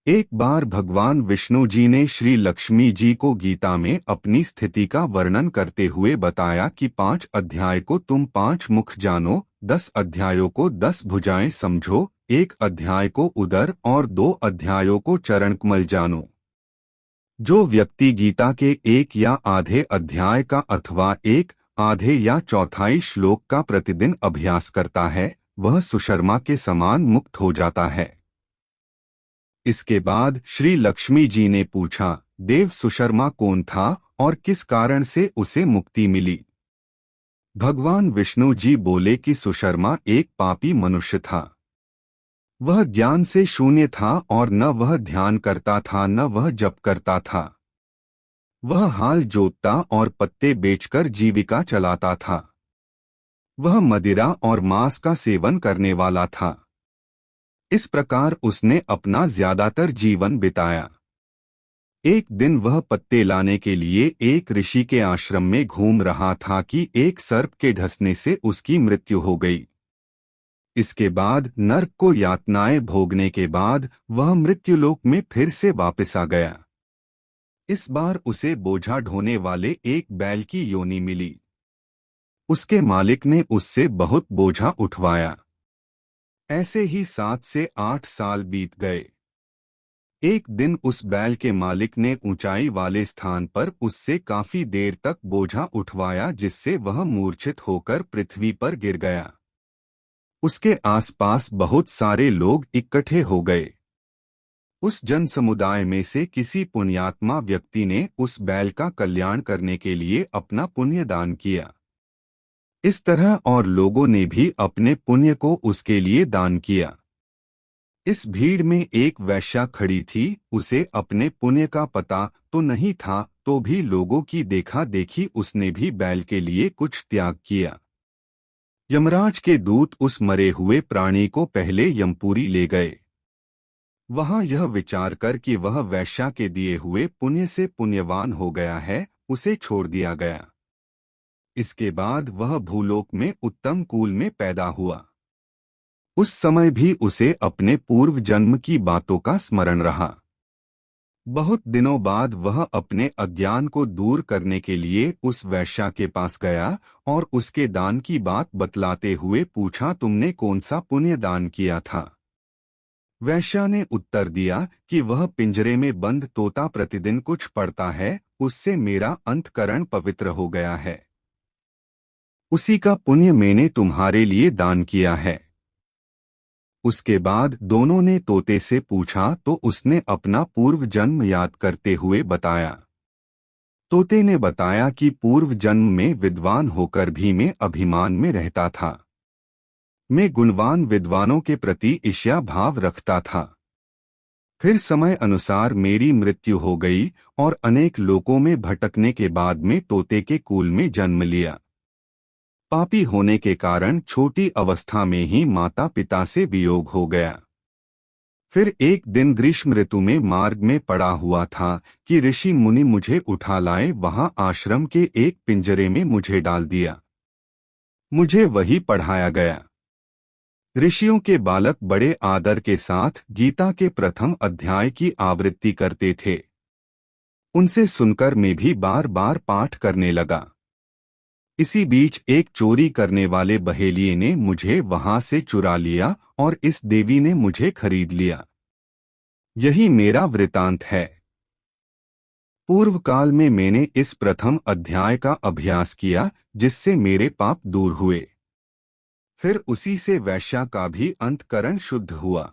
एक बार भगवान विष्णु जी ने श्री लक्ष्मी जी को गीता में अपनी स्थिति का वर्णन करते हुए बताया कि 5 अध्याय को तुम 5 मुख जानो, 10 अध्यायों को 10 भुजाएं समझो, 1 अध्याय को उदर और 2 अध्यायों को चरणकमल जानो। जो व्यक्ति गीता के 1 या आधे अध्याय का अथवा 1 आधे या चौथाई श्लोक का प्रतिदिन अभ्यास करता है, वह सुशर्मा के समान मुक्त हो जाता है। इसके बाद श्री लक्ष्मी जी ने पूछा, देव सुशर्मा कौन था और किस कारण से उसे मुक्ति मिली? भगवान विष्णु जी बोले कि सुशर्मा एक पापी मनुष्य था। वह ज्ञान से शून्य था और न वह ध्यान करता था न वह जप करता था। वह हाल जोतता और पत्ते बेचकर जीविका चलाता था। वह मदिरा और मांस का सेवन करने वाला था। इस प्रकार उसने अपना ज्यादातर जीवन बिताया। एक दिन वह पत्ते लाने के लिए एक ऋषि के आश्रम में घूम रहा था कि एक सर्प के ढसने से उसकी मृत्यु हो गई। इसके बाद नरक को यातनाएं भोगने के बाद वह मृत्युलोक में फिर से वापस आ गया। इस बार उसे बोझा ढोने वाले एक बैल की योनि मिली। उसके मालिक ने उससे बहुत बोझा उठवाया। ऐसे ही 7 से 8 साल बीत गए। एक दिन उस बैल के मालिक ने ऊंचाई वाले स्थान पर उससे काफी देर तक बोझा उठवाया, जिससे वह मूर्छित होकर पृथ्वी पर गिर गया। उसके आसपास बहुत सारे लोग इकट्ठे हो गए। उस जन समुदाय में से किसी पुण्यात्मा व्यक्ति ने उस बैल का कल्याण करने के लिए अपना पुण्य दान किया। इस तरह और लोगों ने भी अपने पुण्य को उसके लिए दान किया। इस भीड़ में एक वैश्या खड़ी थी। उसे अपने पुण्य का पता तो नहीं था, तो भी लोगों की देखा देखी उसने भी बैल के लिए कुछ त्याग किया। यमराज के दूत उस मरे हुए प्राणी को पहले यमपुरी ले गए। वहां यह विचार कर कि वह वैश्या के दिए हुए पुण्य से पुण्यवान हो गया है, उसे छोड़ दिया गया। इसके बाद वह भूलोक में उत्तम कुल में पैदा हुआ। उस समय भी उसे अपने पूर्व जन्म की बातों का स्मरण रहा। बहुत दिनों बाद वह अपने अज्ञान को दूर करने के लिए उस वैश्या के पास गया और उसके दान की बात बतलाते हुए पूछा, तुमने कौन सा पुण्य दान किया था? वैश्या ने उत्तर दिया कि वह पिंजरे में बंद तोता प्रतिदिन कुछ पढ़ता है, उससे मेरा अंतकरण पवित्र हो गया है। उसी का पुण्य मैंने तुम्हारे लिए दान किया है। उसके बाद दोनों ने तोते से पूछा तो उसने अपना पूर्व जन्म याद करते हुए बताया। तोते ने बताया कि पूर्व जन्म में विद्वान होकर भी मैं अभिमान में रहता था। मैं गुणवान विद्वानों के प्रति ईर्ष्या भाव रखता था। फिर समय अनुसार मेरी मृत्यु हो गई और अनेक लोकों में भटकने के बाद में तोते के कुल में जन्म लिया। पापी होने के कारण छोटी अवस्था में ही माता पिता से वियोग हो गया। फिर एक दिन ग्रीष्म ऋतु में मार्ग में पड़ा हुआ था कि ऋषि मुनि मुझे उठा लाए। वहां आश्रम के एक पिंजरे में मुझे डाल दिया। मुझे वही पढ़ाया गया। ऋषियों के बालक बड़े आदर के साथ गीता के प्रथम अध्याय की आवृत्ति करते थे। उनसे सुनकर मैं भी बार बार पाठ करने लगा। इसी बीच एक चोरी करने वाले बहेलिये ने मुझे वहां से चुरा लिया और इस देवी ने मुझे खरीद लिया। यही मेरा वृतांत है। पूर्व काल में मैंने इस प्रथम अध्याय का अभ्यास किया, जिससे मेरे पाप दूर हुए। फिर उसी से वैश्या का भी अंतकरण शुद्ध हुआ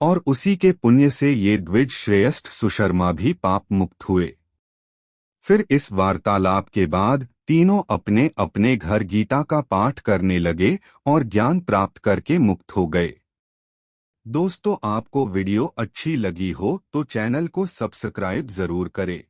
और उसी के पुण्य से ये द्विज श्रेष्ठ सुशर्मा भी पाप मुक्त हुए। फिर इस वार्तालाप के बाद तीनों अपने अपने घर गीता का पाठ करने लगे और ज्ञान प्राप्त करके मुक्त हो गए। दोस्तों, आपको वीडियो अच्छी लगी हो तो चैनल को सब्सक्राइब जरूर करें।